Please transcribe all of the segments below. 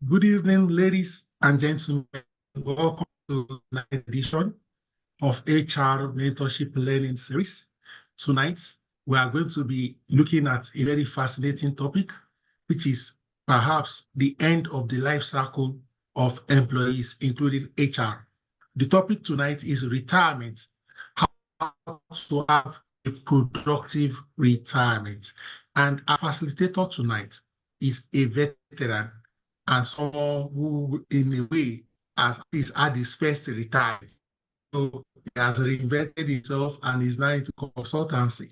Good evening, ladies and gentlemen. Welcome to the edition of HR Mentorship Learning Series. Tonight, we are going to be looking at a very fascinating topic, which is perhaps the end of the life cycle of employees, including HR. The topic tonight is retirement, how to have a productive retirement. And our facilitator tonight is a veteran and someone who, in a way, has had his first retirement. So he has reinvented himself and is now into consultancy.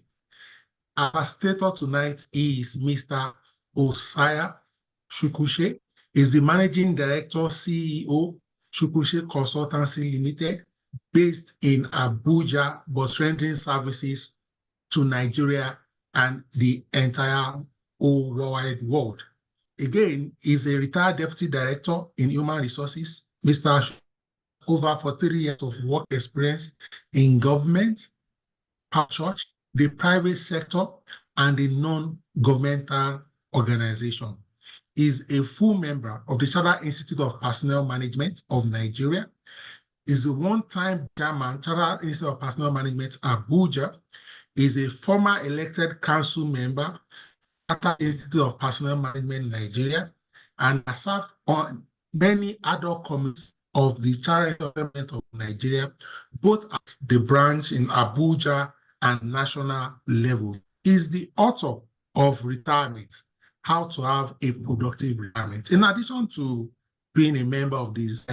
Our facilitator tonight is Mr. Osiah Chukwuche. He's the Managing Director, CEO, Chukwuche Consultancy Limited, based in Abuja, but rendering services to Nigeria and the entire whole wide world. Again, he's a retired Deputy Director in Human Resources. Mr. Over 43 years of work experience in government, church, the private sector, and the non-governmental organization. He's a full member of the Chartered Institute of Personnel Management of Nigeria. He's a one-time chairman, Chartered Institute of Personnel Management, Abuja. He's a former elected council member, Chartered Institute of Personnel Management Nigeria, and has served on many other committees of the Chartered Government of Nigeria, both at the branch in Abuja and national level. He's the author of Retirement, How to Have a Productive Retirement. In addition to being a member of this,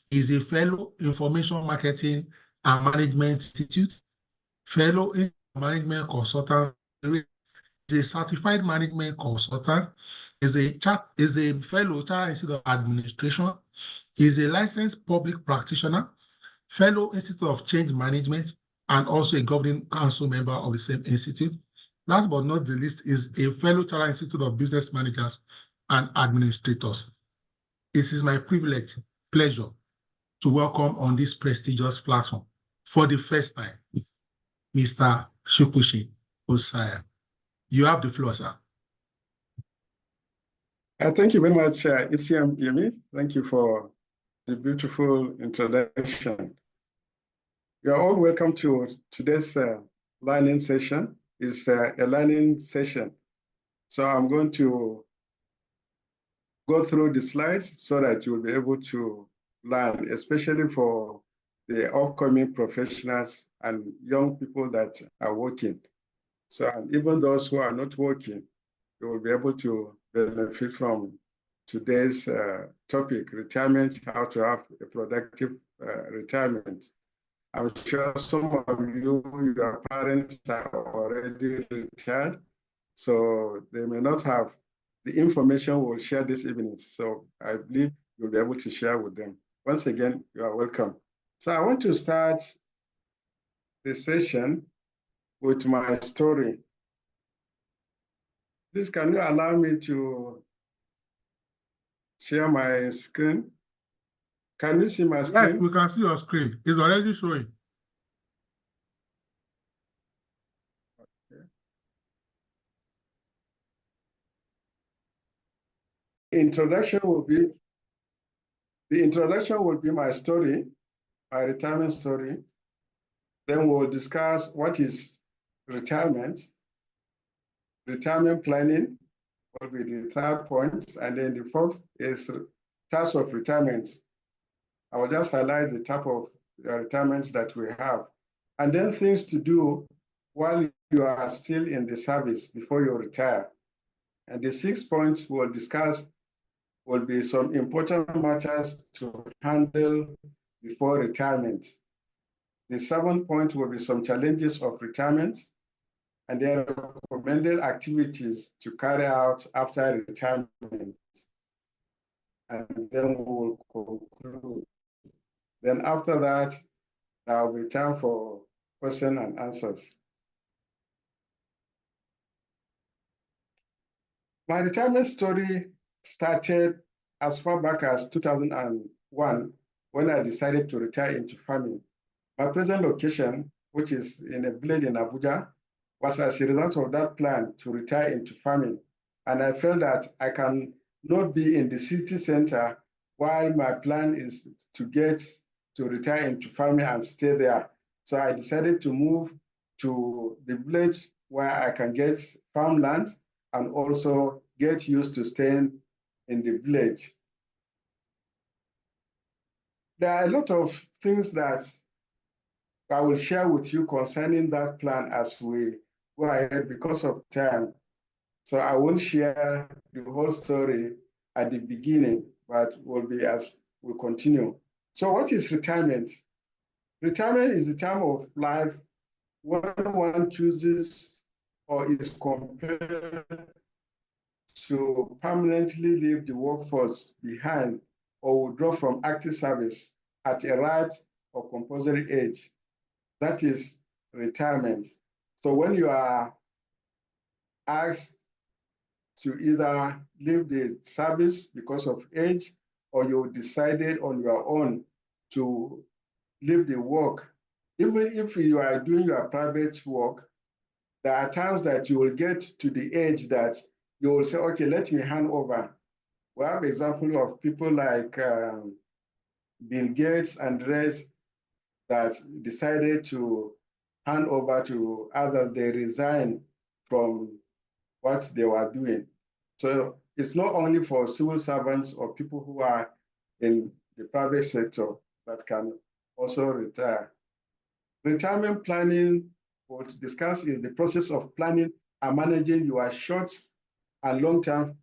he's a fellow Information Marketing and Management Institute, fellow in management consultant, is a certified management consultant, is a fellow Chartered Institute of Administration, is a licensed public practitioner, fellow Institute of Change Management, and also a governing council member of the same institute. Last but not the least, is a fellow Chartered Institute of Business Managers and Administrators. It is my pleasure to welcome on this prestigious platform for the first time, Mr. Chukwuche Osiah. You have the floor, sir. Thank you very much, Isiam Yemi. Thank you for the beautiful introduction. You are all welcome to today's learning session. It's a learning session. So I'm going to go through the slides so that you will be able to learn, especially for the upcoming professionals and young people that are working. So, and even those who are not working, you will be able to benefit from today's topic, retirement, how to have a productive retirement. I'm sure some of you, your parents are already retired, so they may not have the information we'll share this evening. So I believe you'll be able to share with them. Once again, you are welcome. So I want to start the session with my story. Please, can you allow me to share my screen? Can you see my screen? Yes, we can see your screen. It's already showing. Okay. The introduction will be my story, my retirement story. Then we'll discuss what is retirement planning will be the third point, and then the fourth is types of retirement. I will just highlight the type of retirements that we have, and then things to do while you are still in the service before you retire. And the sixth point we'll discuss will be some important matters to handle before retirement. The seventh point will be some challenges of retirement, and then recommended activities to carry out after retirement. And then we will conclude. Then after that, there will be time for questions and answers. My retirement story started as far back as 2001 when I decided to retire into farming. My present location, which is in a village in Abuja, was as a result of that plan to retire into farming. And I felt that I can not be in the city center while my plan is to retire into farming and stay there. So I decided to move to the village where I can get farmland and also get used to staying in the village. There are a lot of things that I will share with you concerning that plan as we go ahead because of time. So I won't share the whole story at the beginning, but will be as we continue. So what is retirement? Retirement is the time of life when one chooses or is compelled to permanently leave the workforce behind or withdraw from active service at a right or compulsory age. That is retirement. So when you are asked to either leave the service because of age, or you decided on your own to leave the work, even if you are doing your private work, there are times that you will get to the age that you will say, okay, let me hand over. We have example of people like Bill Gates and rest that decided to hand over to others. They resign from what they were doing. So it's not only for civil servants or people who are in the private sector that can also retire. Retirement planning, what to discuss is the process of planning and managing your short and long-term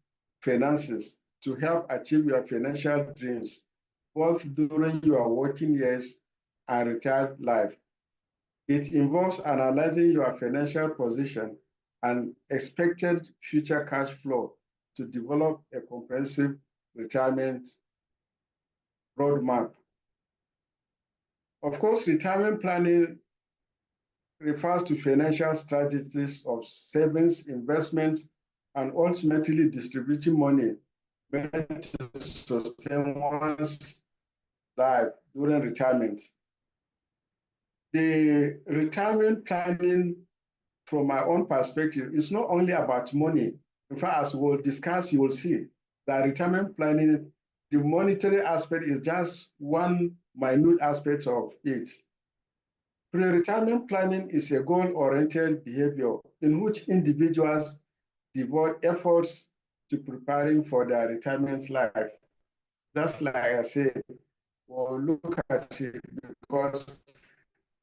finances to help achieve your financial dreams, both during your working years and retired life. It involves analyzing your financial position and expected future cash flow to develop a comprehensive retirement roadmap. Of course, retirement planning refers to financial strategies of savings, investment, and ultimately distributing money meant to sustain one's life during retirement. The retirement planning, from my own perspective, is not only about money. In fact, as we'll discuss, you will see that retirement planning, the monetary aspect is just one minute aspect of it. Pre-retirement planning is a goal-oriented behavior in which individuals devote efforts to preparing for their retirement life. That's like I said, we'll look at it because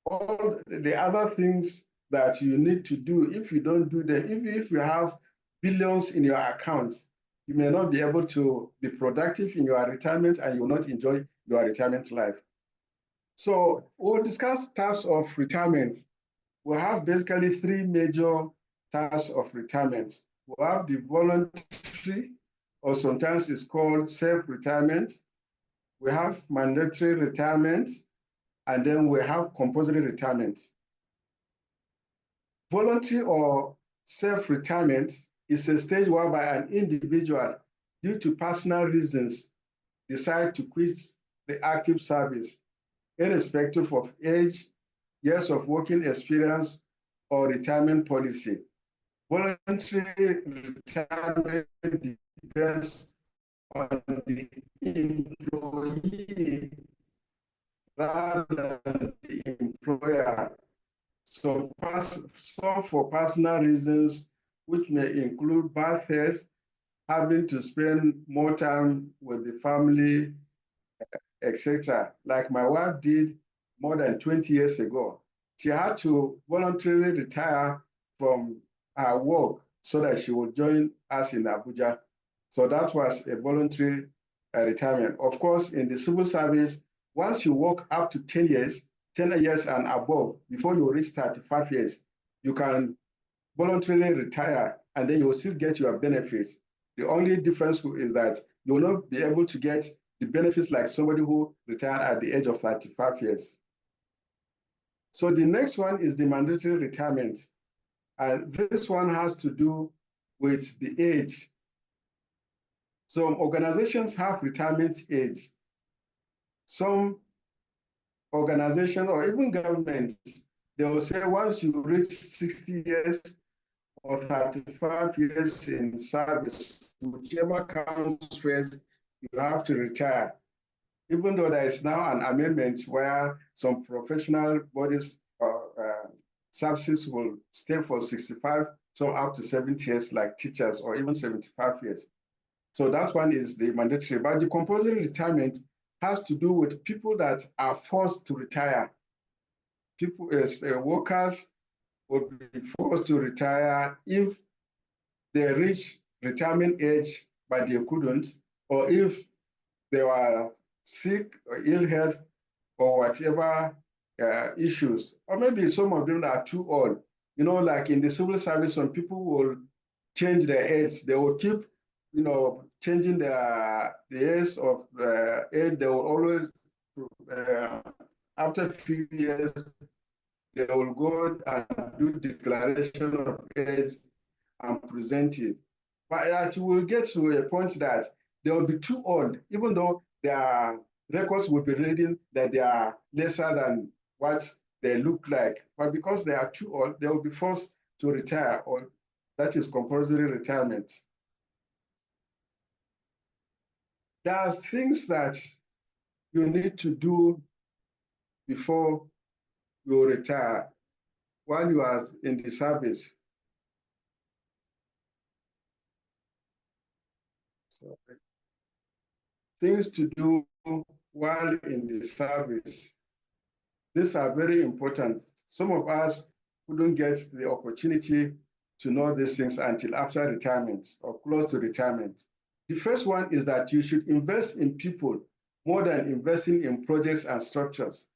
all the other things that you need to do, if you don't do them, if you have billions in your account, you may not be able to be productive in your retirement and you will not enjoy your retirement life. So we'll discuss types of retirement. We have basically three major types of retirement. We have the voluntary, or sometimes it's called self-retirement. We have mandatory retirement, and then we have compulsory retirement. Voluntary or self-retirement is a stage whereby an individual, due to personal reasons, decide to quit the active service, irrespective of age, years of working experience, or retirement policy. Voluntary retirement depends on the employee rather than the employer. Some for personal reasons, which may include birthdays, having to spend more time with the family, etc. Like my wife did more than 20 years ago. She had to voluntarily retire from her work so that she would join us in Abuja. So that was a voluntary retirement. Of course, in the civil service, once you work up to 10 years and above, before you reach 35 years, you can voluntarily retire and then you will still get your benefits. The only difference is that you will not be able to get the benefits like somebody who retired at the age of 35 years. So the next one is the mandatory retirement. And this one has to do with the age. Some organizations have retirement age. Some organizations or even governments, they will say once you reach 60 years or 35 years in service, whichever comes first, you have to retire. Even though there is now an amendment where some professional bodies or services will stay for 65, some up to 70 years, like teachers, or even 75 years. So that one is the mandatory. But the compulsory retirement has to do with people that are forced to retire. People, as workers, will be forced to retire if they reach retirement age, but they couldn't, or if they were sick or ill health or whatever issues, or maybe some of them are too old. You know, like in the civil service, some people will change their age. They will keep, changing the age of age. They will always, after a few years, they will go and do declaration of age and present it. But it will get to a point that they will be too old, even though their records will be reading that they are lesser than what they look like. But because they are too old, they will be forced to retire, or that is compulsory retirement. There are things that you need to do before you retire while you are in the service. So, things to do while in the service. These are very important. Some of us couldn't get the opportunity to know these things until after retirement or close to retirement. The first one is that you should invest in people more than investing in projects and structures.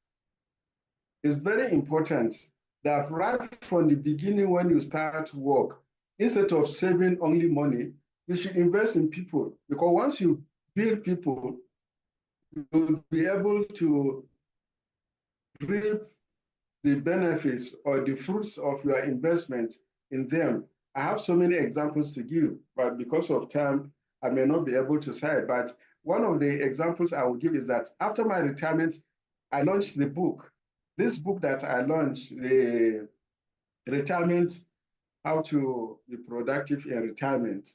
It's very important that right from the beginning when you start work, instead of saving only money, you should invest in people, because once you build people, you'll be able to reap the benefits or the fruits of your investment in them. I have so many examples to give, but because of time, I may not be able to say it. But one of the examples I will give is that after my retirement, I launched the book. This book that I launched, the Retirement, How to Be Productive in Retirement.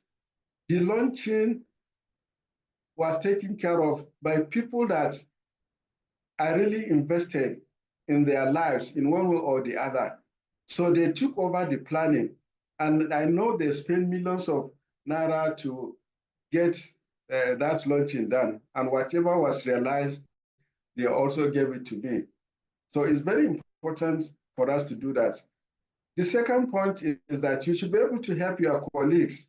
The launching was taken care of by people that I really invested in their lives in one way or the other. So they took over the planning, and I know they spent millions of naira to get that launching done, and whatever was realized, they also gave it to me. So it's very important for us to do that. The second point is that you should be able to help your colleagues.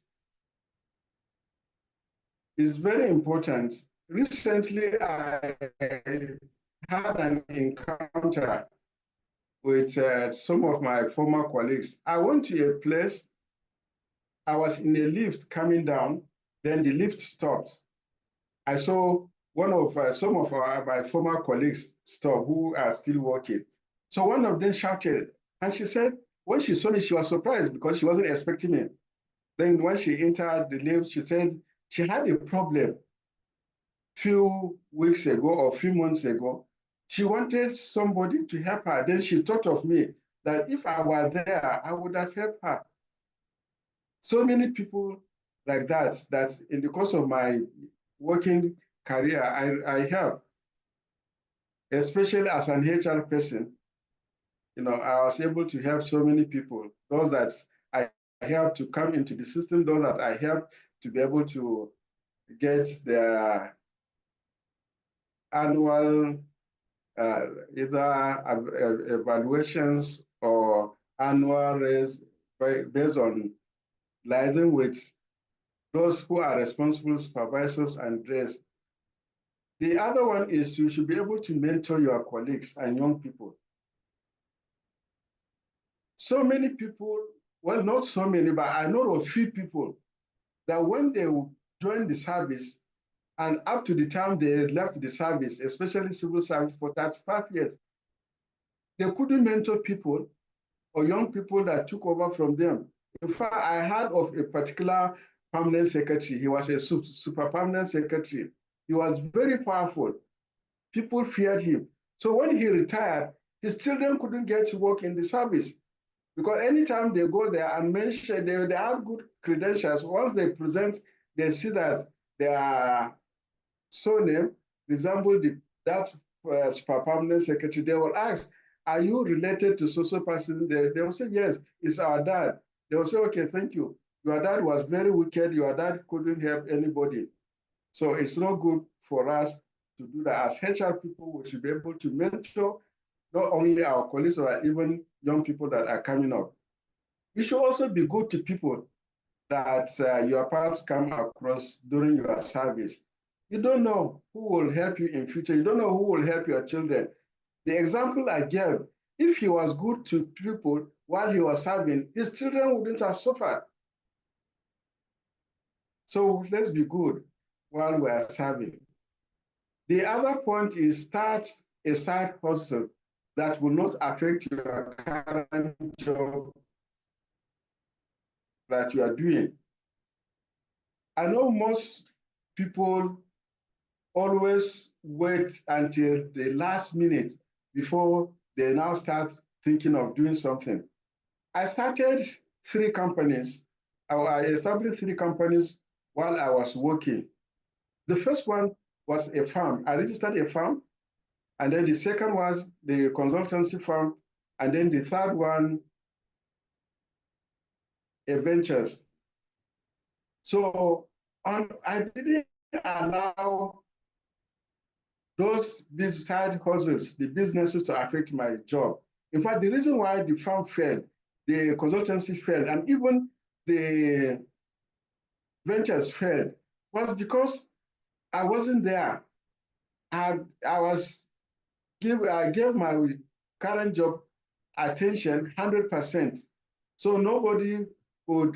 It's very important. Recently, I had an encounter with some of my former colleagues. I went to a place, I was in a lift coming down, then the lift stopped. I saw one of some of my former colleagues stop who are still working. So one of them shouted, and she said, when she saw me, she was surprised because she wasn't expecting me. Then when she entered the lift, she said she had a problem few weeks ago or few months ago. She wanted somebody to help her. Then she thought of me, that if I were there, I would have helped her. So many people like that in the course of my working career, I help, especially as an HR person. I was able to help so many people, those that I helped to come into the system, those that I helped to be able to get their annual either evaluations or annual raise based on liaising with those who are responsible supervisors and DRES. The other one is you should be able to mentor your colleagues and young people. So many people, well, not so many, but I know of few people that when they join the service and up to the time they left the service, especially civil service for 35 years, they couldn't mentor people or young people that took over from them. In fact, I heard of a particular permanent secretary. He was a super permanent secretary. He was very powerful. People feared him. So when he retired, his children couldn't get to work in the service because anytime they go there and mention, they have good credentials. Once they present they see that their surname resemble that super permanent secretary, they will ask, are you related to social person? They will say, yes, it's our dad. They will say, okay, thank you. Your dad was very wicked. Your dad couldn't help anybody. So it's not good for us to do that. As HR people, we should be able to mentor not only our colleagues, but even young people that are coming up. You should also be good to people that your paths come across during your service. You don't know who will help you in future. You don't know who will help your children. The example I gave, if he was good to people while he was serving, his children wouldn't have suffered. So let's be good while we are serving. The other point is start a side hustle that will not affect your current job that you are doing. I know most people always wait until the last minute before they now start thinking of doing something. I started 3 companies. I established 3 companies while I was working. The first one was a farm. I registered a farm. And then the second was the consultancy firm. And then the third one, a ventures. So I didn't allow those side hustles, the businesses, to affect my job. In fact, the reason why the firm failed, the consultancy failed, and even the ventures failed was because I wasn't there. I gave my current job attention 100%. So nobody would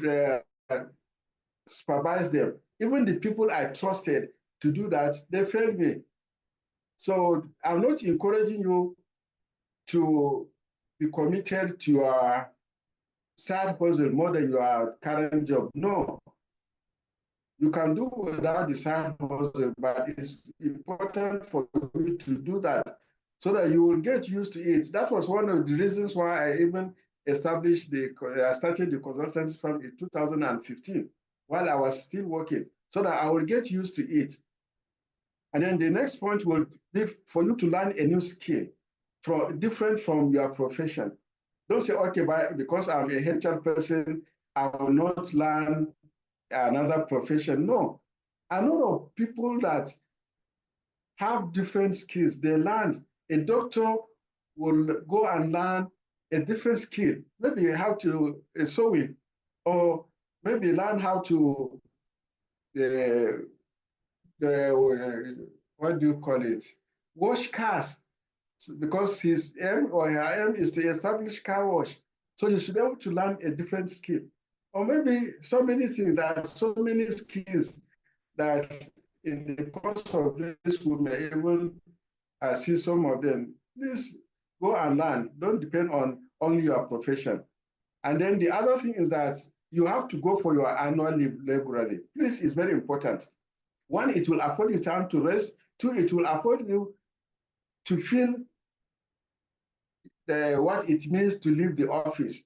supervise them. Even the people I trusted to do that, they failed me. So I'm not encouraging you to be committed to your side hustle more than your current job. No, you can do without the side hustle, but it's important for you to do that so that you will get used to it. That was one of the reasons why I even started the consultancy firm in 2015 while I was still working, so that I will get used to it. And then the next point will be for you to learn a new skill different from your profession. Don't say, okay, because I'm a HR person, I will not learn another profession. No, a lot of people that have different skills, they learn. A doctor will go and learn a different skill, maybe how to sewing, or maybe learn how to what do you call it? Wash cars, because his aim or her aim is to establish car wash. So you should be able to learn a different skill. Or maybe so many things, that so many skills that in the course of this we may even see some of them. Please go and learn. Don't depend on only your profession. And then the other thing is that you have to go for your annual leave regularly. Please, it's very important. 1, it will afford you time to rest. 2, it will afford you to feel what it means to leave the office.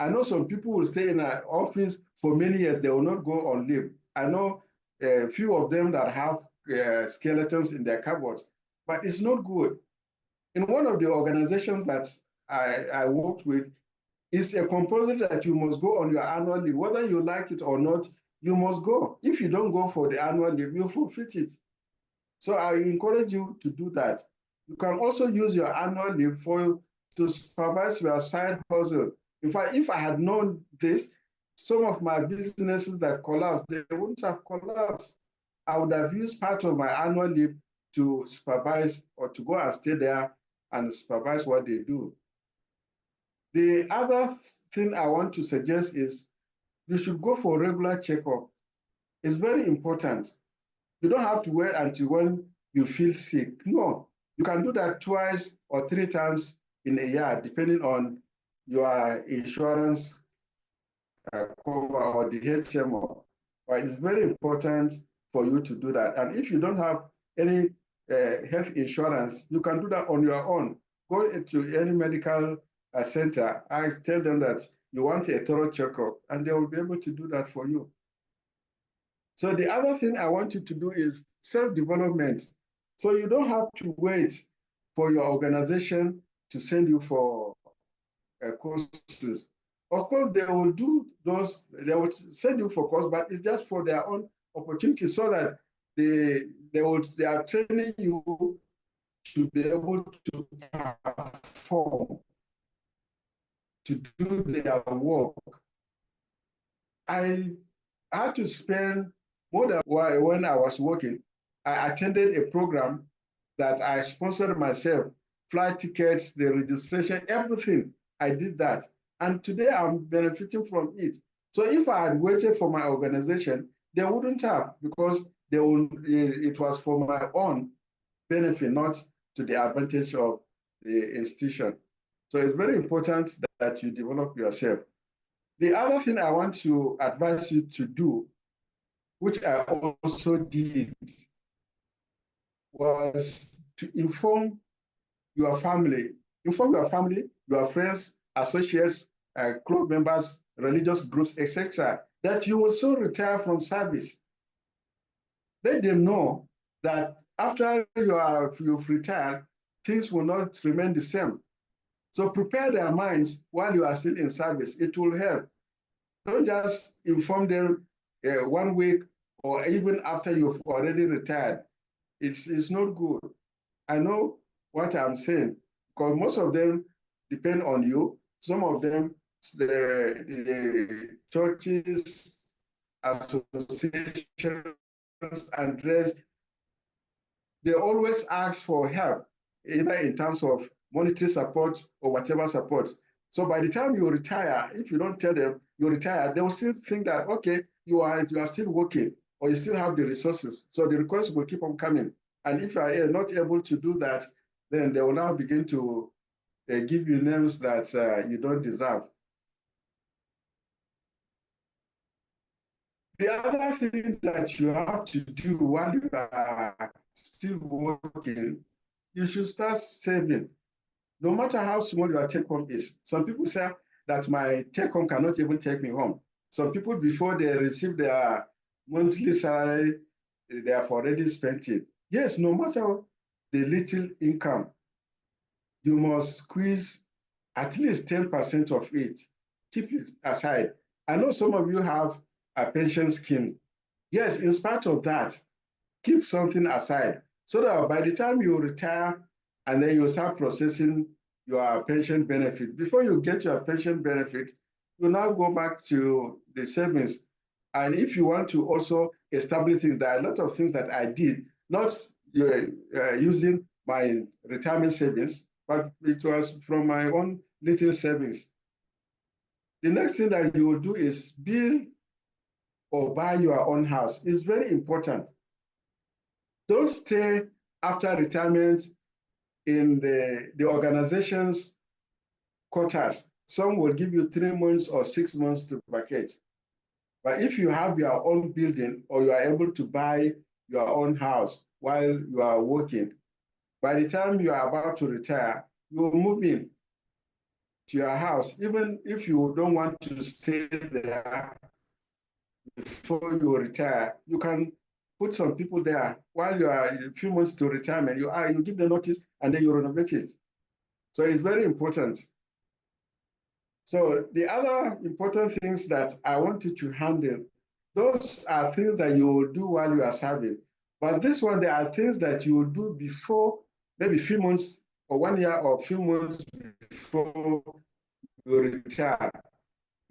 I know some people will stay in an office for many years, they will not go on leave. I know a few of them that have skeletons in their cupboards, but it's not good. In one of the organizations that I worked with, it's a compulsory that you must go on your annual leave. Whether you like it or not, you must go. If you don't go for the annual leave, you forfeit it. So I encourage you to do that. You can also use your annual leave to supervise your side hustle. In fact, if I had known this, some of my businesses that collapsed, they wouldn't have collapsed. I would have used part of my annual leave to supervise or to go and stay there and supervise what they do. The other thing I want to suggest is you should go for regular checkup. It's very important. You don't have to wait until when you feel sick. No, you can do that 2 or 3 times in a year, depending on your insurance cover or the HMO. But it's very important for you to do that. And if you don't have any health insurance, you can do that on your own. Go to any medical center. I tell them that you want a thorough checkup, and they will be able to do that for you. So the other thing I want you to do is self-development. So you don't have to wait for your organization to send you for courses. Of course, they will do those, they will send you for course, but it's just for their own opportunity so that they are training you to be able to perform, to do their work. I had to spend more than when I was working. I attended a program that I sponsored myself, flight tickets, the registration, everything. I did that. And today I'm benefiting from it. So if I had waited for my organization, they wouldn't have, because it was for my own benefit, not to the advantage of the institution. So it's very important that you develop yourself. The other thing I want to advise you to do, which I also did, was to inform your family, your friends, associates, club members, religious groups, etc., that you will soon retire from service. Let them know that after you've retired, things will not remain the same. So prepare their minds while you are still in service. It will help. Don't just inform them 1 week or even after you've already retired. It's not good. I know what I'm saying, because most of them depend on you. Some of them, the churches, associations, and rest, they always ask for help, either in terms of monetary support or whatever support. So by the time you retire, if you don't tell them you retire, they will still think that, okay, you are still working or you still have the resources. So the requests will keep on coming. And if you are not able to do that, then they will now begin to give you names that you don't deserve. The other thing that you have to do while you are still working, you should start saving. No matter how small your take home is. Some people say that my take home cannot even take me home. Some people, before they receive their monthly salary, they have already spent it. Yes, no matter the little income, you must squeeze at least 10% of it. Keep it aside. I know some of you have a pension scheme. Yes, in spite of that, keep something aside so that by the time you retire and then you start processing your pension benefit, before you get your pension benefit, you now go back to the savings. And if you want to also establish things, there are a lot of things that I did, not using my retirement savings, but it was from my own little savings. The next thing that you will do is build or buy your own house. It's very important. Don't stay after retirement in the organization's quarters. Some will give you 3 months or 6 months to vacate. But if you have your own building or you are able to buy your own house while you are working, by the time you are about to retire, you will move in to your house. Even if you don't want to stay there before you retire, you can put some people there while you are a few months to retirement. You give the notice and then you renovate it. So it's very important. So the other important things that I want you to handle, those are things that you will do while you are serving. But this one, there are things that you will do before, maybe a few months or 1 year or a few months before you retire.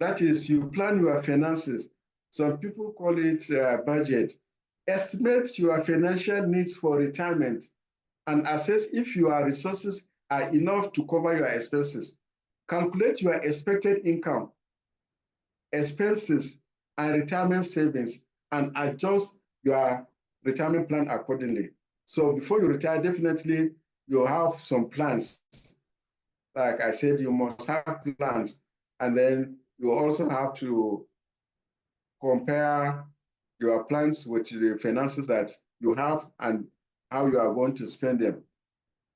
That is, you plan your finances. Some people call it budget. Estimate your financial needs for retirement and assess if your resources are enough to cover your expenses. Calculate your expected income, expenses, and retirement savings, and adjust your retirement plan accordingly. So before you retire, definitely you have some plans. Like I said, you must have plans, and then you also have to compare your plans with the finances that you have and how you are going to spend them.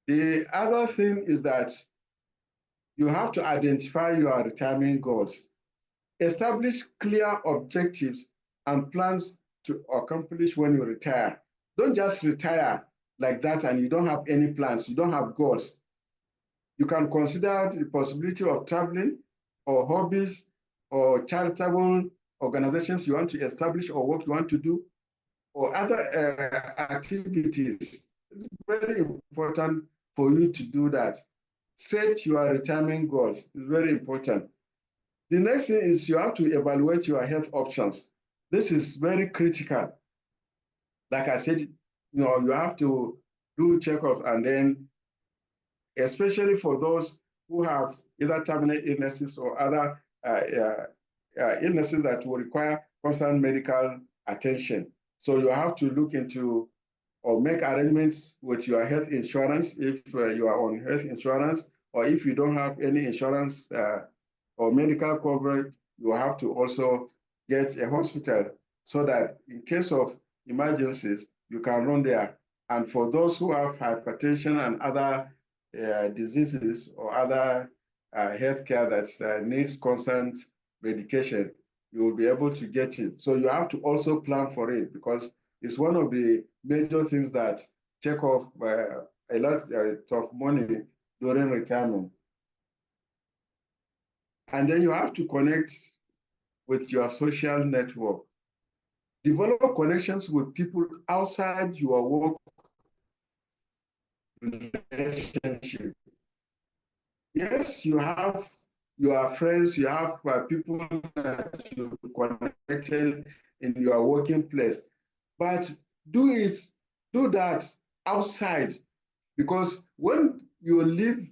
The other thing is that you have to identify your retirement goals. Establish clear objectives and plans to accomplish when you retire. Don't just retire like that and you don't have any plans, you don't have goals. You can consider the possibility of traveling or hobbies or charitable organizations you want to establish or work you want to do or other activities. It's very important for you to do that. Set your retirement goals. It's very important. The next thing is you have to evaluate your health options. This is very critical. Like I said, you have to do checkups, and then especially for those who have either terminal illnesses or other illnesses that will require constant medical attention. So you have to look into or make arrangements with your health insurance if you are on health insurance, or if you don't have any insurance or medical coverage, you have to also get a hospital so that in case of emergencies, you can run there. And for those who have hypertension and other diseases or other healthcare that needs constant medication, you will be able to get it. So you have to also plan for it, because it's one of the major things that take off a lot of money during retirement. And then you have to connect with your social network. Develop connections with people outside your work relationship. Yes, you have your friends, you have people that you connected in your working place, but do that outside, because when you leave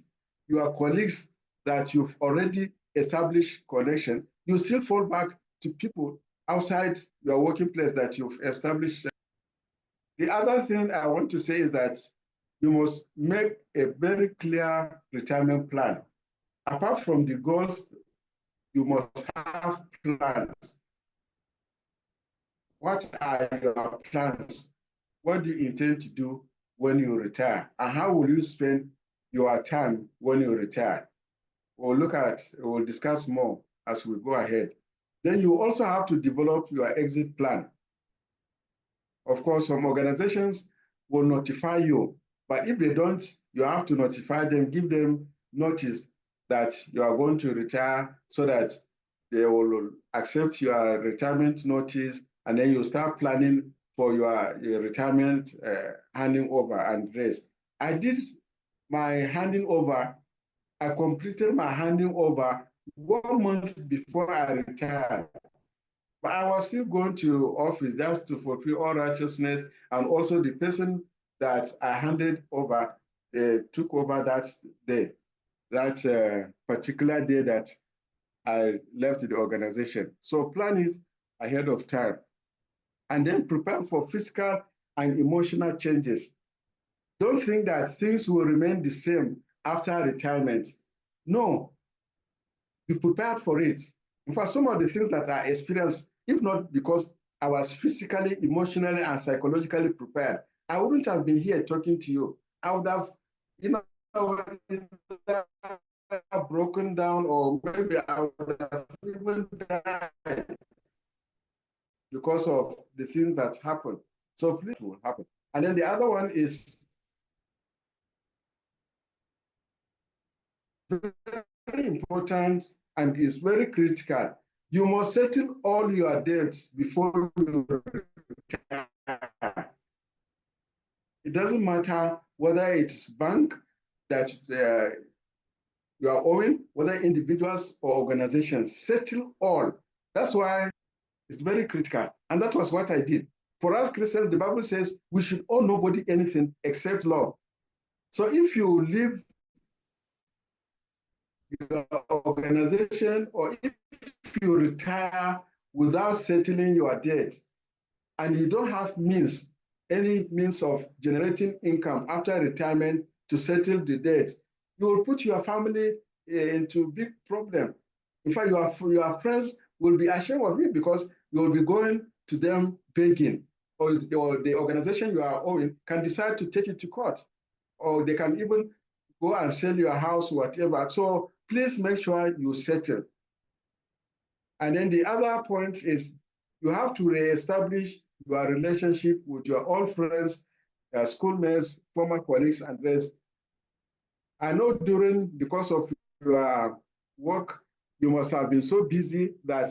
your colleagues that you've already established connection, you still fall back to people outside your working place that you've established. The other thing I want to say is that you must make a very clear retirement plan. Apart from the goals, you must have plans. What are your plans? What do you intend to do when you retire? And how will you spend your time when you retire? We'll discuss more as we go ahead. Then you also have to develop your exit plan. Of course, some organizations will notify you, but if they don't, you have to notify them, give them notice that you are going to retire, so that they will accept your retirement notice, and then you start planning for your retirement handing over and rest. I did my handing over, I completed my handing over 1 month before I retired. But I was still going to office just to fulfill all righteousness, and also the person that I handed over took over that day, that particular day that I left the organization. So plan it ahead of time, and then prepare for physical and emotional changes. Don't think that things will remain the same after retirement. No, be prepared for it. In fact, some of the things that I experienced, if not because I was physically, emotionally, and psychologically prepared, I wouldn't have been here talking to you. I would have, broken down, or maybe I would have even died because of the things that happened. So please, it will happen. And then the other one is very important and is very critical. You must settle all your debts before you retire. It doesn't matter whether it's bank that you are owing, whether individuals or organizations, settle all. That's why it's very critical. And that was what I did. For us Christians, the Bible says we should owe nobody anything except love. So if you leave your organization, or if you retire without settling your debt, and you don't have any means of generating income after retirement to settle the debt, you will put your family into big problem. In fact, your friends will be ashamed of you, because you will be going to them begging, or the organization you are owing can decide to take you to court, or they can even go and sell your house, whatever. So please make sure you settle. And then the other point is you have to reestablish your relationship with your old friends, schoolmates, former colleagues, and rest. I know during the course of your work, you must have been so busy that,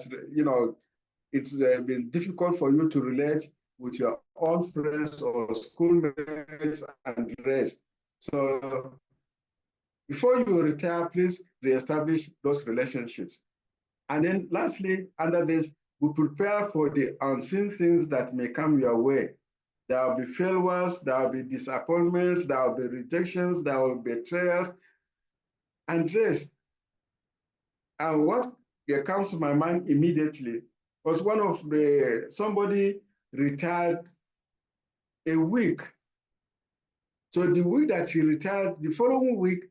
it's been difficult for you to relate with your old friends or schoolmates and rest. So before you retire, please reestablish those relationships. And then lastly, under this, we prepare for the unseen things that may come your way. There will be failures, there will be disappointments, there will be rejections, there will be betrayals, and rest. And what comes to my mind immediately was somebody retired a week. So the week that he retired, the following week,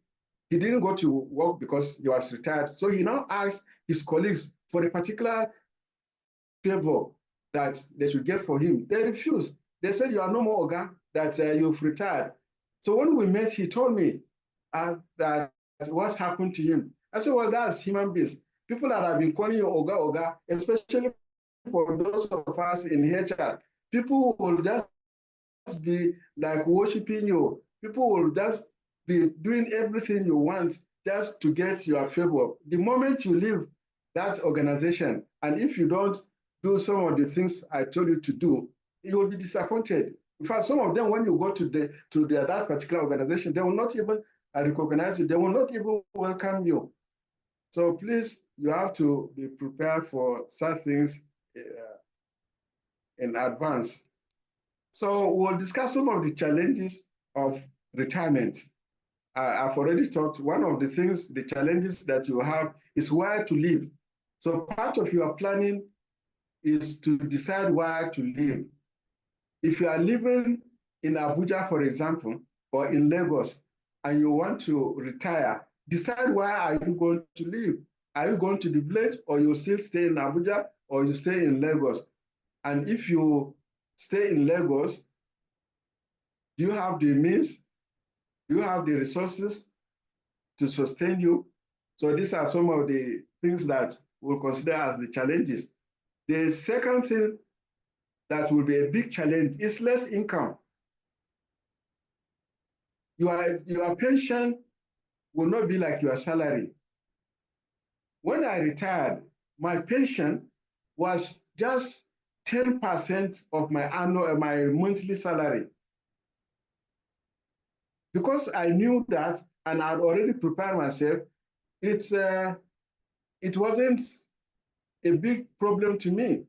he didn't go to work because he was retired. So he now asked his colleagues for a particular favor that they should get for him. They refused. They said, you are no more Oga, that you've retired. So when we met, he told me that what happened to him. I said, well, that's human beings. People that have been calling you Oga, Oga, especially for those of us in HR, people will just be like worshiping you. People will just be doing everything you want just to get your favor. The moment you leave that organization, and if you don't do some of the things I told you to do, you will be disappointed. In fact, some of them, when you go to that particular organization, they will not even recognize you. They will not even welcome you. So please, you have to be prepared for such things in advance. So we'll discuss some of the challenges of retirement. I've already talked, one of the things, the challenges that you have is where to live. So part of your planning is to decide where to live. If you are living in Abuja, for example, or in Lagos, and you want to retire, decide where are you going to live. Are you going to the village, or you still stay in Abuja, or you stay in Lagos? And if you stay in Lagos, do you have the means? Do you have the resources to sustain you? So these are some of the things that we'll consider as the challenges. The second thing that will be a big challenge is less income. Your pension will not be like your salary. When I retired, my pension was just 10% of my monthly salary. Because I knew that and I'd already prepared myself, it wasn't a big problem to me.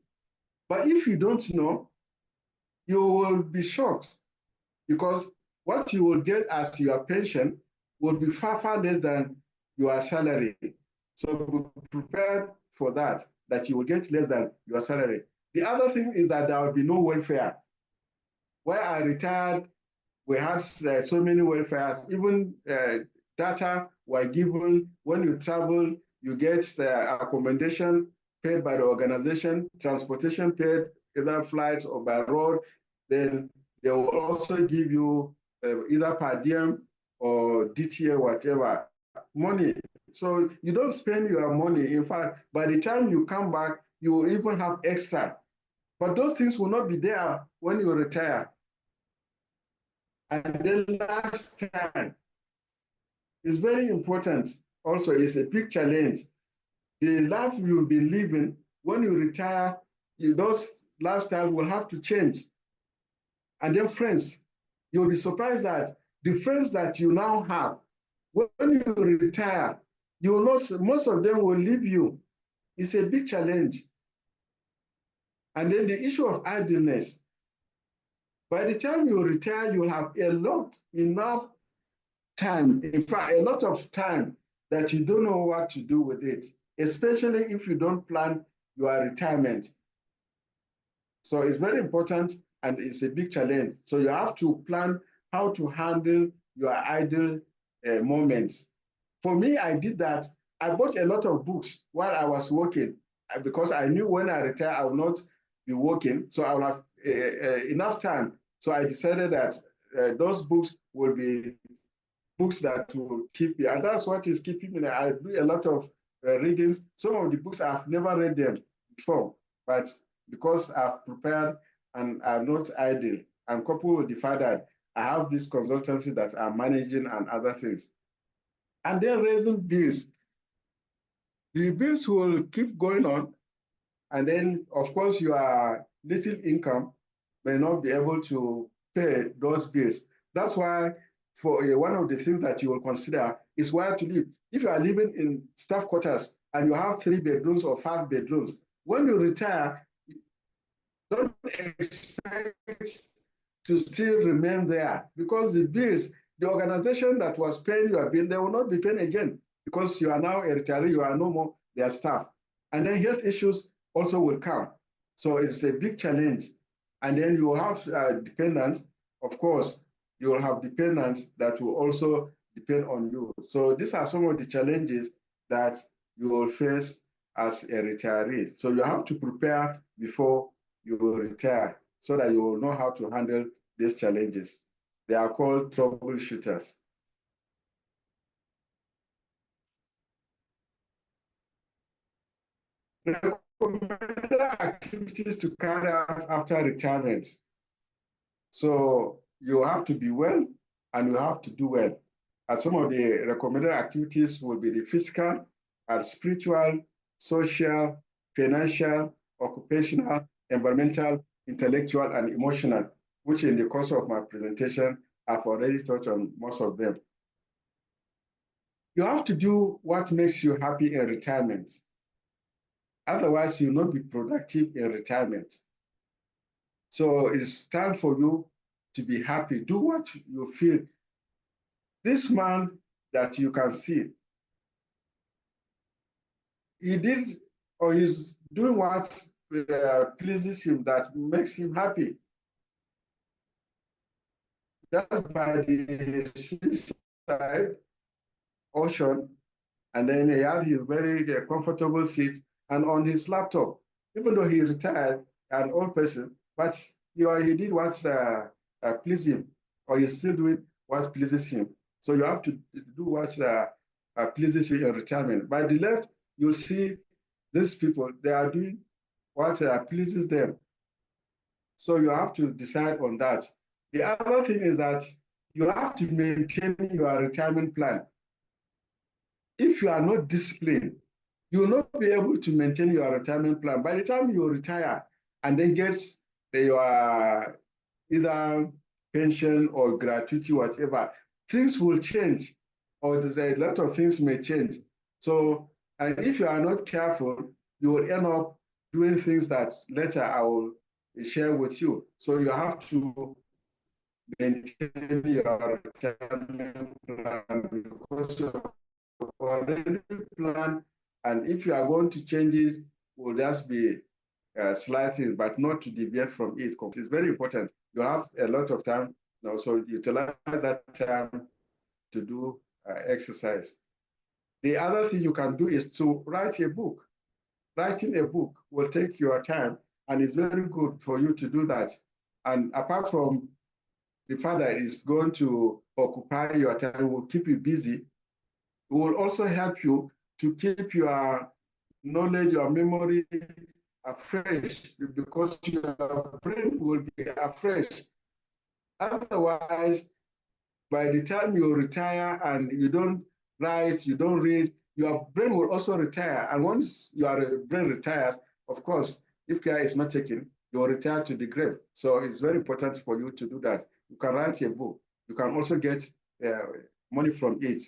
But if you don't know, you will be shocked, because what you will get as your pension will be far, far less than your salary. So be prepared for that you will get less than your salary. The other thing is that there will be no welfare. Where I retired, we had so many welfares. Even data were given. When you travel, you get accommodation paid by the organization, transportation paid, either flight or by road. Then they will also give you either per diem or DTA, whatever, money. So you don't spend your money. In fact, by the time you come back, you will even have extra. But those things will not be there when you retire. And then last time, it's very important. Also, it's a big challenge. The life you'll be living when you retire, those lifestyles will have to change. And then friends, you'll be surprised that the friends that you now have, when you retire, you will not, most of them will leave you. It's a big challenge. And then the issue of idleness. By the time you retire, you will have enough time, in fact, a lot of time that you don't know what to do with it, especially if you don't plan your retirement. So it's very important, and it's a big challenge. So you have to plan how to handle your idle moments. For me, I did that. I bought a lot of books while I was working, because I knew when I retire, I will not be working. So I will have enough time. So I decided that those books will be books that will keep me, and that's what is keeping me. I do a lot of readings. Some of the books I've never read them before, but because I've prepared and are not idle, and coupled with the fact that I have this consultancy that I'm managing and other things. And then raising bills. The bills will keep going on. And then, of course, your little income may not be able to pay those bills. That's why for one of the things that you will consider is where to live. If you are living in staff quarters and you have 3 bedrooms or 5 bedrooms, when you retire, don't expect to still remain there, because the bills, the organization that was paying your bill, they will not be paying again, because you are now a retiree, you are no more their staff. And then health issues also will come. So it's a big challenge. And then you will have dependents. Of course, you will have dependents that will also depend on you. So these are some of the challenges that you will face as a retiree. So you have to prepare before you will retire, so that you will know how to handle these challenges. They are called troubleshooters. Recommended activities to carry out after retirement. So you have to be well and you have to do well. And some of the recommended activities will be the physical and spiritual, social, financial, occupational, environmental, intellectual, and emotional, which in the course of my presentation, I've already touched on most of them. You have to do what makes you happy in retirement. Otherwise, you'll not be productive in retirement. So it's time for you to be happy. Do what you feel. This man that you can see, he did, or he's doing what pleases him, that makes him happy. That's by the seaside ocean, and then he had his very comfortable seat, and on his laptop, even though he retired, an old person, but he did what pleased him, or he's still doing what pleases him. So you have to do what pleases you in retirement. By the left, you'll see these people, they are doing what pleases them. So you have to decide on that. The other thing is that you have to maintain your retirement plan. If you are not disciplined, you will not be able to maintain your retirement plan. By the time you retire and then get your either pension or gratuity, whatever, things will change, or a lot of things may change. So, and if you are not careful, you will end up doing things that later I will share with you. So you have to maintain your retirement plan, because you already planned, and if you are going to change it, will just be slight things, but not to deviate from it. It's very important. You have a lot of time, so utilize that time to do exercise. The other thing you can do is to write a book. Writing a book will take your time, and it's very good for you to do that. And apart from the fact that it's going to occupy your time, will keep you busy, it will also help you to keep your knowledge, your memory afresh, because your brain will be afresh. Otherwise, by the time you retire and you don't write, you don't read, your brain will also retire. And once your brain retires, of course, if care is not taken, you will retire to the grave. So it's very important for you to do that. You can write a book. You can also get money from it.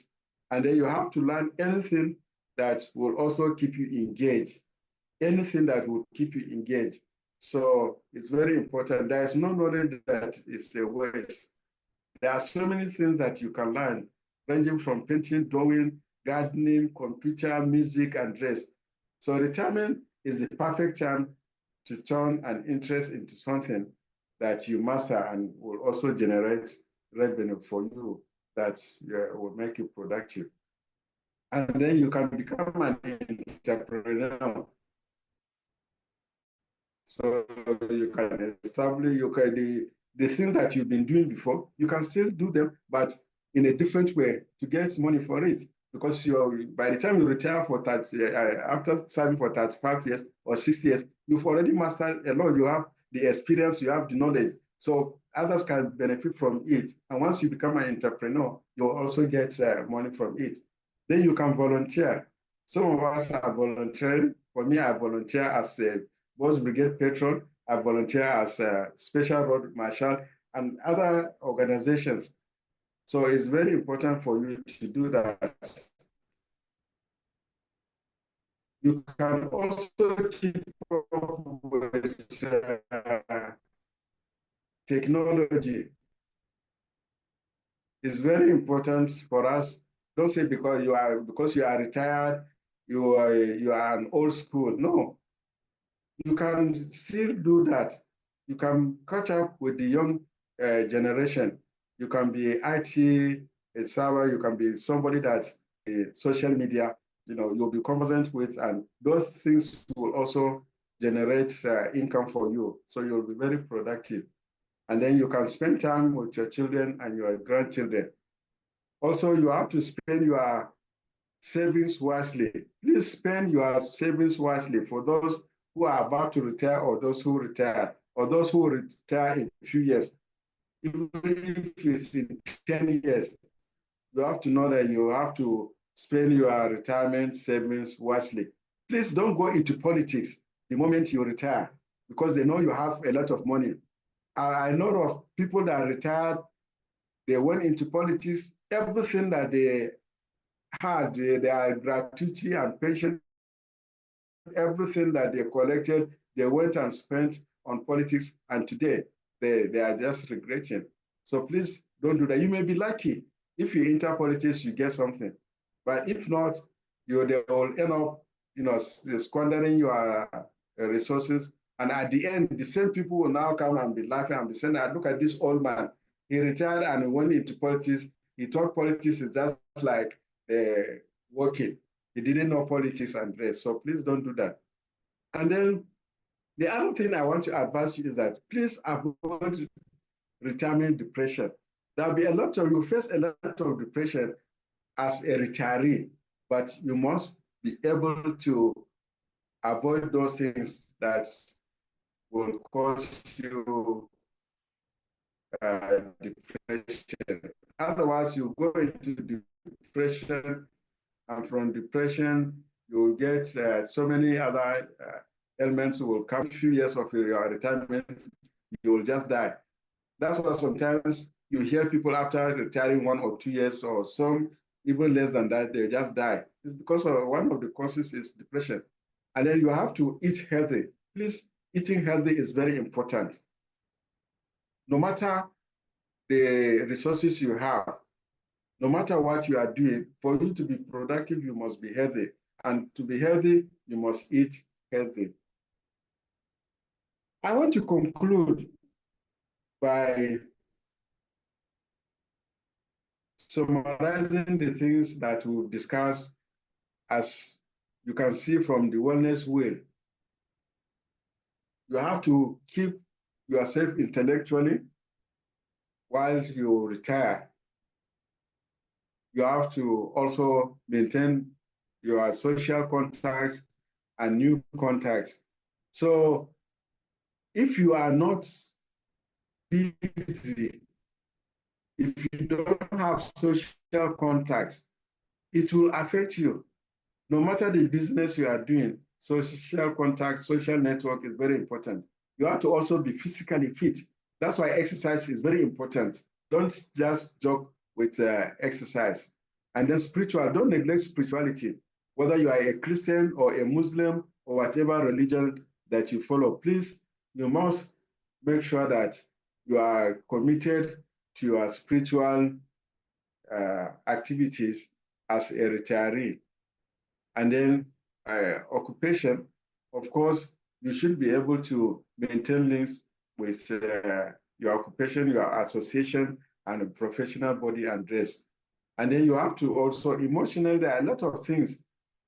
And then you have to learn anything that will also keep you engaged. Anything that will keep you engaged. So it's very important. There is no knowledge that is a waste. There are so many things that you can learn, ranging from painting, drawing, gardening, computer, music, and dress. So retirement is the perfect time to turn an interest into something that you master and will also generate revenue for you that will make you productive. And then you can become an entrepreneur. So you can establish, the things that you've been doing before, you can still do them, but in a different way to get money for it. Because by the time you retire for after serving for 35 years or 6 years, you've already mastered a lot. You have the experience, you have the knowledge. So others can benefit from it. And once you become an entrepreneur, you'll also get money from it. Then you can volunteer. Some of us are volunteering. For me, I volunteer as a Boss Brigade Patron. I volunteer as a Special Road Marshal and other organizations. So it's very important for you to do that. You can also keep up with technology. It's very important for us. Don't say because you are retired, you are an old school. No, you can still do that. You can catch up with the young generation. You can be IT server. You can be somebody that social media. You'll be conversant with, and those things will also generate income for you. So you'll be very productive. And then you can spend time with your children and your grandchildren. Also, you have to spend your savings wisely. Please spend your savings wisely for those who are about to retire or those who retire or those who retire in a few years. Even if it's in 10 years, you have to know that you have to spend your retirement savings wisely. Please don't go into politics the moment you retire because they know you have a lot of money. I know of people that retired, they went into politics, everything that they had, their gratuity and pension, everything that they collected, they went and spent on politics, and today they are just regretting. So please don't do that. You may be lucky. If you enter politics, you get something. But if not, they will end up squandering your resources. And at the end, the same people will now come and be laughing and be saying, look at this old man. He retired and he went into politics. He thought politics is just like working. He didn't know politics and dress. So please don't do that. And then the other thing I want to advise you is that please avoid retirement depression. There'll be you'll face a lot of depression as a retiree, but you must be able to avoid those things that will cause you depression. Otherwise, you go into depression, and from depression, you will get so many other ailments will come. A few years of your retirement, you will just die. That's why sometimes you hear people after retiring 1 or 2 years, or some even less than that, they just die. It's because one of the causes is depression. And then you have to eat healthy. Please, eating healthy is very important. No matter the resources you have, no matter what you are doing, for you to be productive, you must be healthy. And to be healthy, you must eat healthy. I want to conclude by summarizing the things that we've discussed. As you can see from the wellness wheel, you have to keep yourself intellectually while you retire. You have to also maintain your social contacts and new contacts. So if you are not busy, if you don't have social contacts, it will affect you. No matter the business you are doing, social contact, social network is very important. You have to also be physically fit. That's why exercise is very important. Don't just joke with exercise. And then spiritual, don't neglect spirituality. Whether you are a Christian or a Muslim or whatever religion that you follow, please, you must make sure that you are committed to your spiritual activities as a retiree. And then occupation, of course, you should be able to maintain links with your occupation, your association, and a professional body and dress. And then you have to also emotionally, there are a lot of things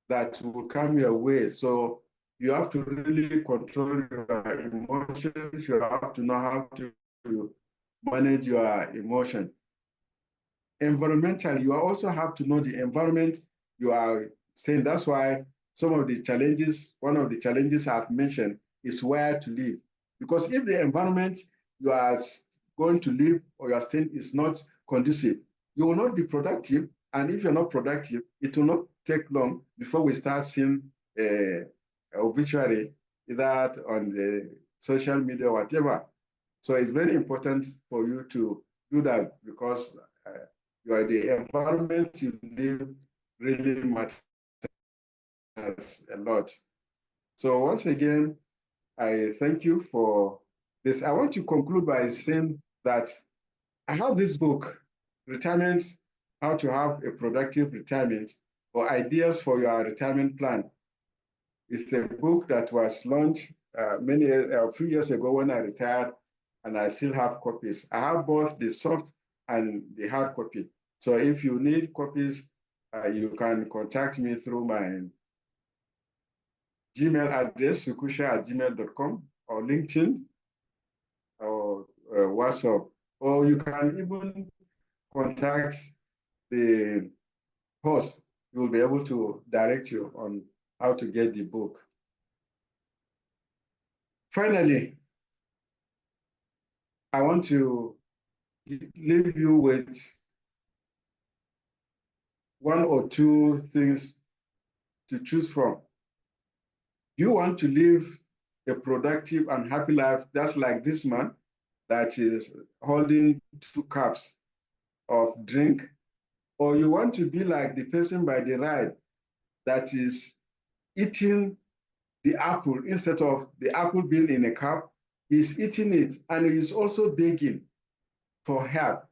that will come your way. So you have to really control your emotions. You have to know how to manage your emotions. Environmentally, you also have to know the environment you are staying. That's why some of the challenges, one of the challenges I've mentioned is where to live. Because if the environment you are going to live or you are staying is not conducive, you will not be productive. And if you're not productive, it will not take long before we start seeing obituary, either on the social media or whatever. So it's very important for you to do that, because the environment you live really matters a lot. So once again, I thank you for this. I want to conclude by saying that I have this book, Retirement, How to Have a Productive Retirement, or Ideas for Your Retirement Plan. It's a book that was launched a few years ago when I retired, and I still have copies. I have both the soft and the hard copy. So if you need copies, you can contact me through my Gmail address, sukusha@gmail.com, or LinkedIn, or WhatsApp, or you can even contact the host. He will be able to direct you on how to get the book. Finally, I want to leave you with one or two things to choose from. You want to live a productive and happy life, just like this man that is holding 2 cups of drink, or you want to be like the person by the right that is eating the apple instead of the apple being in a cup, he's eating it and he's also begging for help.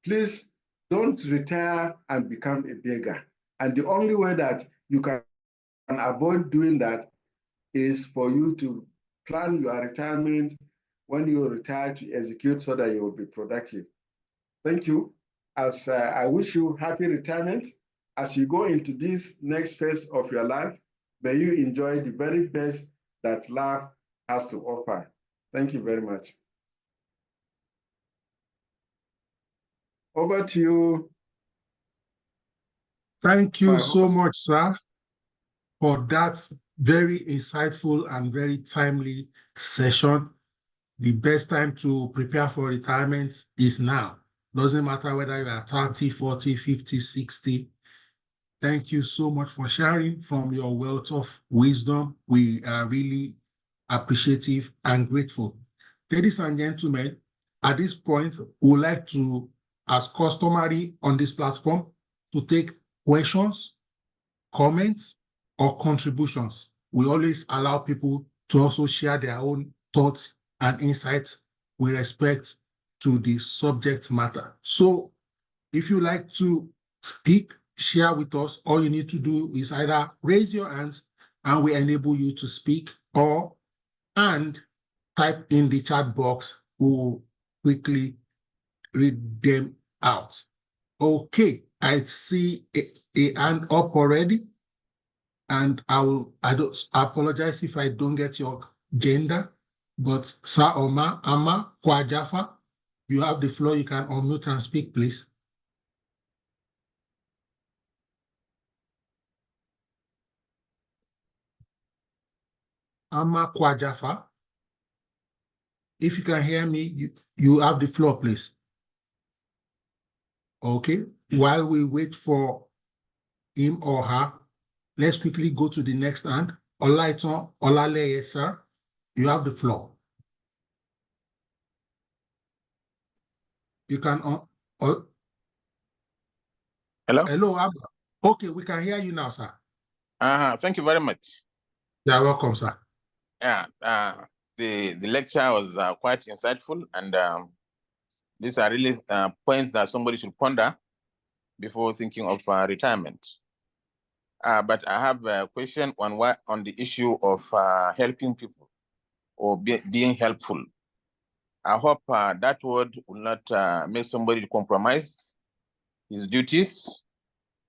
Please don't retire and become a beggar. And the only way that you can avoid doing that is for you to plan your retirement when you retire, to execute so that you will be productive. Thank you. As I wish you happy retirement. As you go into this next phase of your life, may you enjoy the very best that life has to offer. Thank you very much. Over to you. Thank you so much, sir, for that very insightful and very timely session. The best time to prepare for retirement is now. Doesn't matter whether you are 30, 40, 50, 60. Thank you so much for sharing from your wealth of wisdom. We are really appreciative and grateful. Ladies and gentlemen, at this point, we would like to, as customary on this platform, to take questions, comments, or contributions. We always allow people to also share their own thoughts and insights with respect to the subject matter. So if you like to speak, share with us, all you need to do is either raise your hands and we enable you to speak, and type in the chat box. We'll quickly read them out. Okay, I see a hand up already, and I apologize if I don't get your gender, but Sir Omar Ama Kwajafa, you have the floor. You can unmute and speak, please. Ama Kwajafa, if you can hear me, you have the floor, please. Okay, while we wait for him or her, let's quickly go to the next hand. Olaiton Olaleye, sir, you have the floor. You can. Hello? Hello, Abba. Okay, we can hear you now, sir. Thank you very much. You're welcome, sir. Yeah, the lecture was quite insightful, and these are really points that somebody should ponder before thinking of retirement. But I have a question on the issue of helping people or being helpful. I hope that word will not make somebody compromise his duties,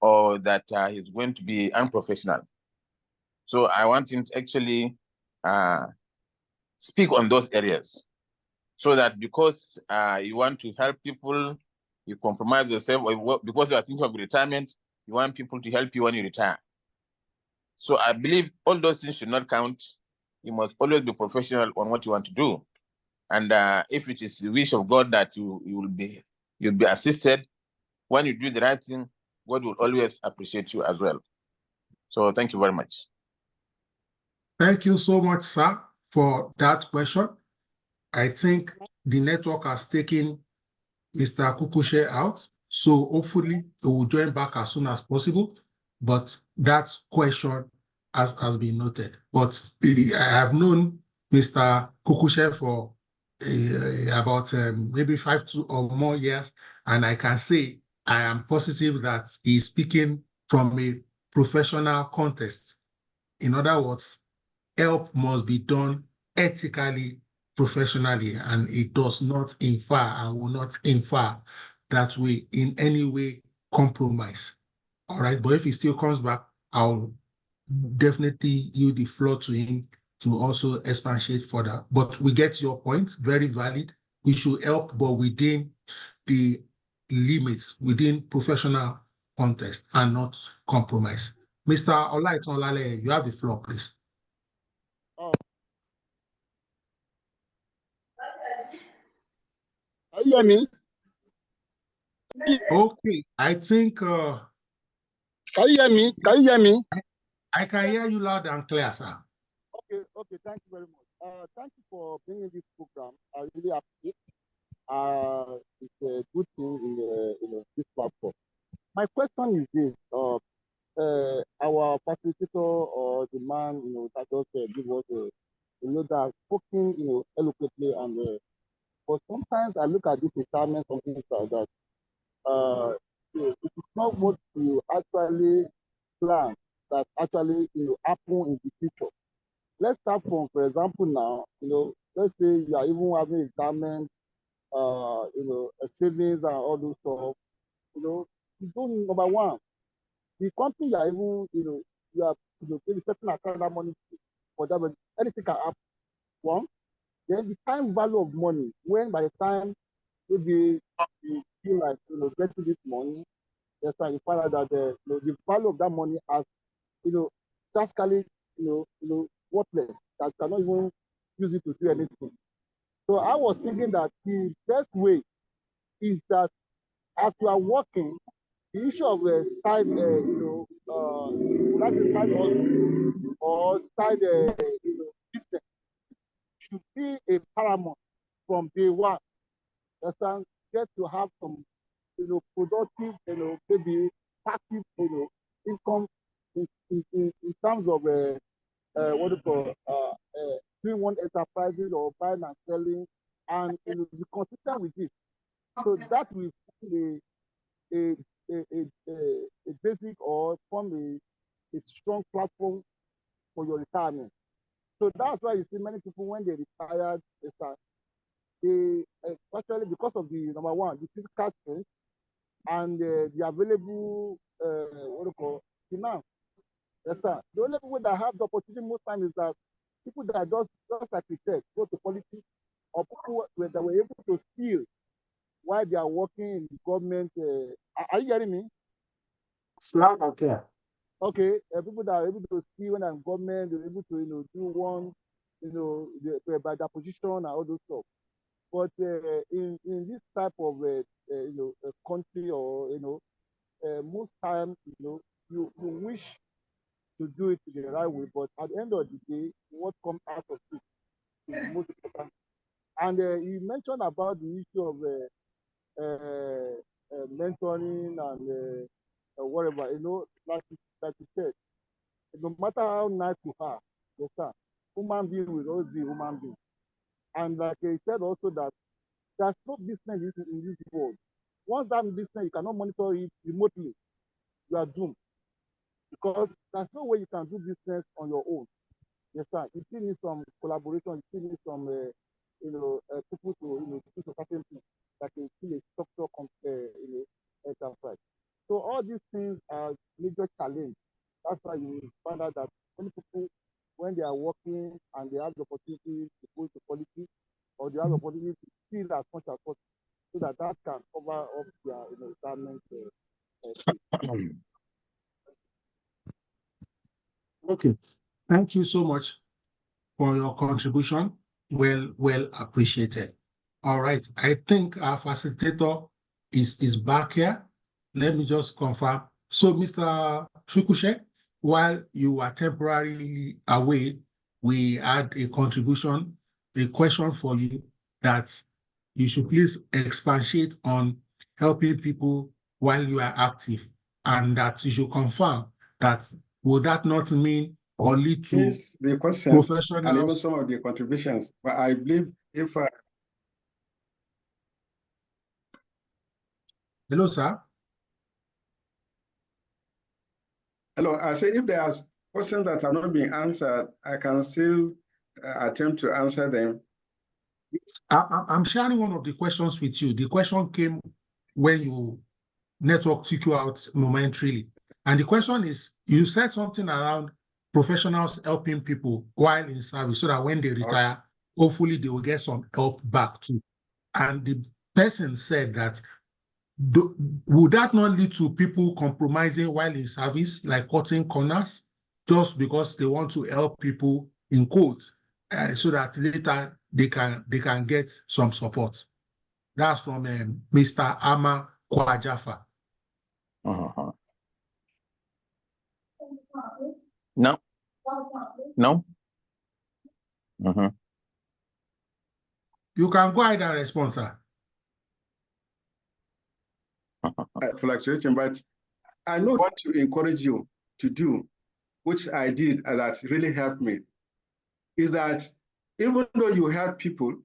or that he's going to be unprofessional. So I want him to actually speak on those areas, so that because you want to help people, you compromise yourself, or because you are thinking of retirement, you want people to help you when you retire. So I believe all those things should not count you must always be professional on what you want to do. And if it is the wish of God that you'll be assisted, when you do the right thing, God will always appreciate you as well. So thank you very much. Thank you so much, sir, for that question. I think the network has taken Mr. Kukushe out, so hopefully he will join back as soon as possible. But that question has been noted. But I have known Mr. Kukushe for about maybe 5 or more years, and I can say I am positive that he is speaking from a professional context. In other words, help must be done ethically, professionally, and it does not infer and will not infer that we in any way compromise. All right, but if he still comes back, I'll definitely yield the floor to him to also expatiate further. But we get your point, very valid. We should help, but within the limits, within professional context, and not compromise. Mr. Olaitan Olale, you have the floor, please. Can you hear me? Okay, I think Can you hear me? Can you hear me? I can hear you loud and clear, sir. Okay, thank you very much. Thank you for bringing this program. I really appreciate. It's a good thing in this platform. My question is this: our facilitator or the man, that just give us that spoken, eloquently and. But sometimes I look at this retirement something like that. It is not what you actually plan that actually happen in the future. Let's start from, for example, now, let's say you are even having retirement, a savings and all those stuff. You don't, number one, the company you are even, you are maybe setting aside that money for that, but anything can happen. One, then the time value of money, when by the time maybe you feel like getting this money, yes, you find out that the value of that money has drastically worthless, that cannot even use it to do anything. So I was thinking that the best way is that as you are working, the issue of a side, let's say side hustle or side, business should be a paramount from day one. Understand? Get to have some, productive, maybe passive, income in terms of what do you call doing one enterprises or buying and selling, and be consistent with it. So that will be a basic or form a strong platform for your retirement. So that's why you see many people when they retired, they especially because of the number one, the physical strength and the available what do you call demand. Yes, sir. The only people that have the opportunity most time is that people that just like we said, go to politics, or people that were able to steal while they are working in the government. Are you getting me? Loud and clear. Okay, people that are able to steal when I'm government, they're able to do one, by their position and all those stuff. But in this type of country, or most time, you wish to do it the right way, but at the end of the day, what comes out of it is the most important. And you mentioned about the issue of mentoring and whatever, like you said, no matter how nice you are, yes, sir, human being will always be human being. And like he said also that there's no business in this world. Once that business, you cannot monitor it remotely, you are doomed. Because there's no way you can do business on your own. Yes, sir. You still need some collaboration. You still need some, people to do certain things, like still a structure, enterprise. So all these things are major challenge. That's why you find out that many people, when they are working and they have the opportunity to go to politics, or they have the opportunity to steal as much as possible, so that can cover up their retirement. Okay, thank you so much for your contribution. Well appreciated. All right. I think our facilitator is back here. Let me just confirm. So, Mr. Chukwushe, while you were temporarily away, we had a contribution, a question for you that you should please expatiate on helping people while you are active, and that you should confirm that would that not mean or lead to Is the question and even professionals? some of the contributions, but I believe if Hello, sir. hello, I say if there are questions that are not being answered, I can still attempt to answer them. I'm sharing one of the questions with you. The question came when you network took you out momentarily. And the question is, you said something around professionals helping people while in service so that when they retire, hopefully they will get some help back too. And the person said that, would that not lead to people compromising while in service, like cutting corners, just because they want to help people in quotes, so that later they can get some support? That's from Mr. Ama Kwajafa. No. No. You can go ahead and respond, sir. Fluctuating, but I know what to encourage you to do, which I did, and that really helped me, is that even though you help people,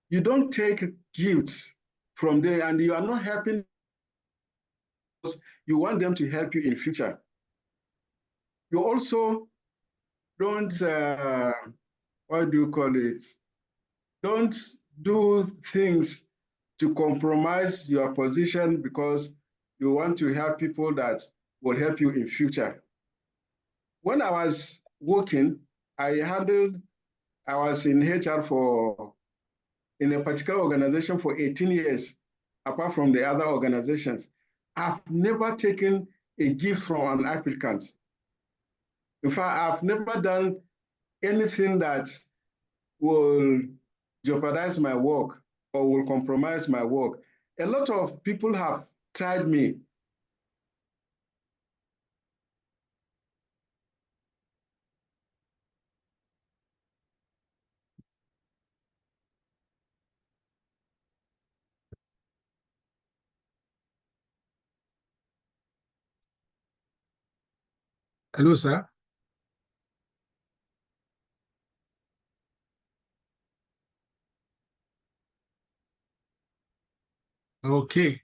you don't take gifts from them, and you are not helping because you want them to help you in future. You also don't, what do you call it? Don't do things to compromise your position because you want to help people that will help you in future. When I was working, I was in HR in a particular organization for 18 years, apart from the other organizations. I've never taken a gift from an applicant. In fact, I've never done anything that will jeopardize my work or will compromise my work. A lot of people have tried me. Hello, sir. Okay.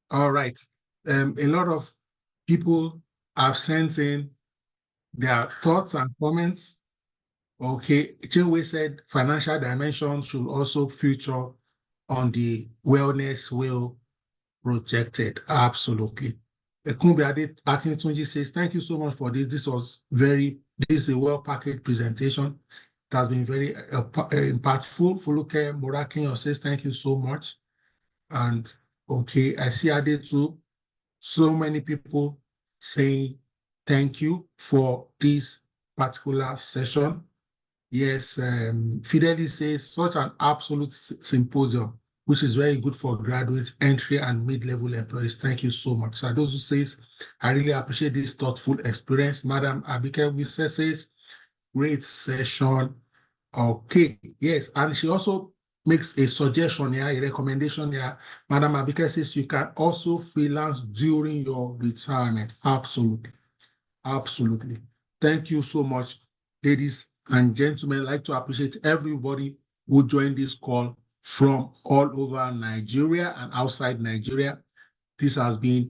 All right. A lot of people have sent in their thoughts and comments. Okay. Chinwe said financial dimension should also feature on the wellness wheel projected. Absolutely. Ekunbi Akintunji says, thank you so much for this. This is a well-packaged presentation. It has been very impactful. Fuluke Murakinyo says, thank you so much. And okay, I see Ade too. So many people saying thank you for this particular session. Yes, Fidelis says such an absolute symposium, which is very good for graduates, entry and mid-level employees. Thank you so much. Sadozu says, I really appreciate this thoughtful experience. Madam Abike Wisse says, great session. Okay, yes, and she also makes a suggestion here, a recommendation here. Madam Abike says you can also freelance during your retirement. Absolutely. Absolutely. Thank you so much, ladies and gentlemen. I'd like to appreciate everybody who joined this call from all over Nigeria and outside Nigeria. This has been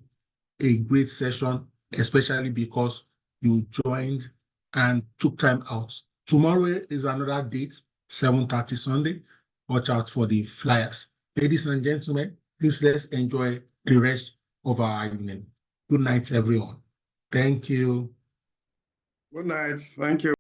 a great session, especially because you joined and took time out. Tomorrow is another date, 7:30 Sunday. Watch out for the flyers. Ladies and gentlemen, please let's enjoy the rest of our evening. Good night, everyone. Thank you. Good night. Thank you.